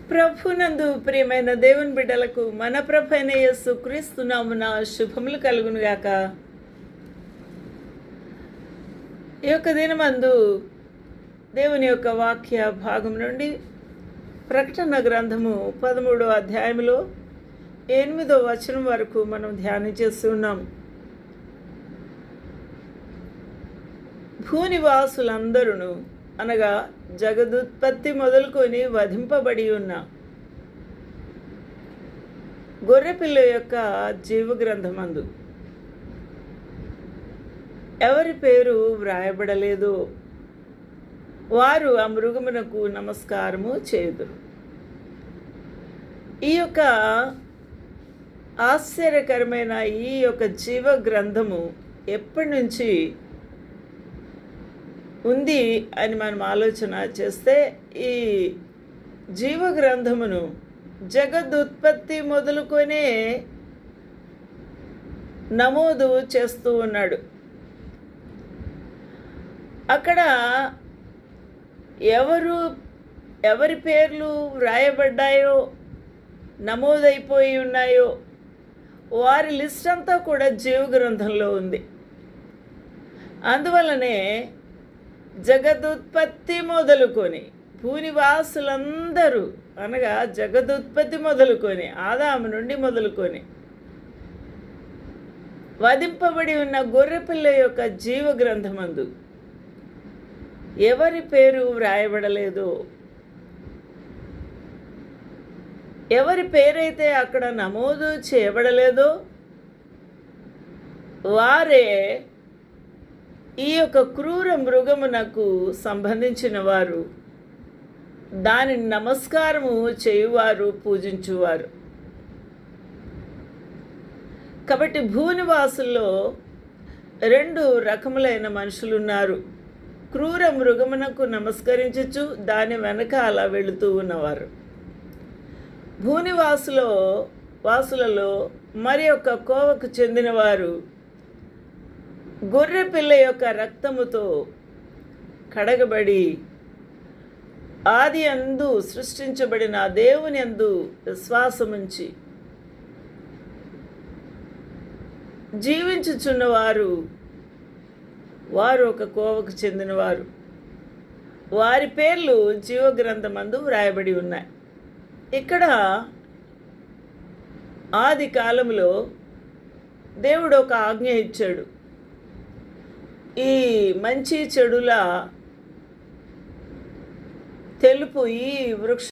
ప్రభునందు ప్రియమైన దేవుని బిడ్డలకు మన ప్రభు అయిన యేసు క్రీస్తు నామమున శుభములు కలుగునుగాక. ఈ యొక్క దినమందు దేవుని యొక్క వాక్య భాగం నుండి ప్రకటన గ్రంథము 13వ అధ్యాయంలో 8వ వచనం వరకు మనం ధ్యానం చేస్తున్నాం. భూనివాసులందరూ అనగా జగదుత్పత్తి మొదలుకొని వధింపబడి ఉన్న గొర్రెపిల్ల యొక్క జీవగ్రంథమందు ఎవరి పేరు వ్రాయబడలేదు వారు ఆ మృగమునకు నమస్కారము చేయుదురు. ఈ యొక్క ఆశ్చర్యకరమైన ఈ యొక్క జీవ గ్రంథము ఎప్పటి నుంచి ఉంది అని మనం ఆలోచన చేస్తే, ఈ జీవ గ్రంథమును జగదుత్పత్తి మొదలుకొనే నమోదు చేస్తూ ఉన్నాడు. అక్కడ ఎవరి పేర్లు వ్రాయబడ్డాయో, నమోదైపోయి ఉన్నాయో వారి లిస్ట్ అంతా కూడా జీవ గ్రంథంలో ఉంది. అందువల్లనే జగదుత్పత్తి మొదలుకొని భూనివాసులందరూ అనగా జగదుత్పత్తి మొదలుకొని ఆదాము నుండి మొదలుకొని వధింపబడి ఉన్న గొర్రెపిల్ల యొక్క జీవ గ్రంథమందు ఎవరి పేరు వ్రాయబడలేదో, ఎవరి పేరైతే అక్కడ నమోదు చేయబడలేదో వారే ఈ యొక్క క్రూర మృగమునకు సంబంధించిన వారు, దానిని నమస్కారము చేయువారు, పూజించువారు. కాబట్టి భూనివాసుల్లో 2 రకములైన మనుషులు ఉన్నారు. క్రూర మృగమునకు నమస్కరించుచు దాని వెనకాల వెళుతూ ఉన్నవారు. వాసులలో మరి ఒక కోవకు చెందినవారు గొర్రెపిల్ల యొక్క రక్తముతో కడగబడి ఆది అందు సృష్టించబడిన దేవుని అందు విశ్వాసముంచి జీవించుచున్నవారు, వారు ఒక కోవకు చెందినవారు. వారి పేర్లు జీవగ్రంథమందు వ్రాయబడి ఉన్నాయి. ఇక్కడ ఆది కాలంలో దేవుడు ఒక ఆజ్ఞ ఇచ్చాడు. ఈ మంచి చెడుల తెలుపు ఈ వృక్ష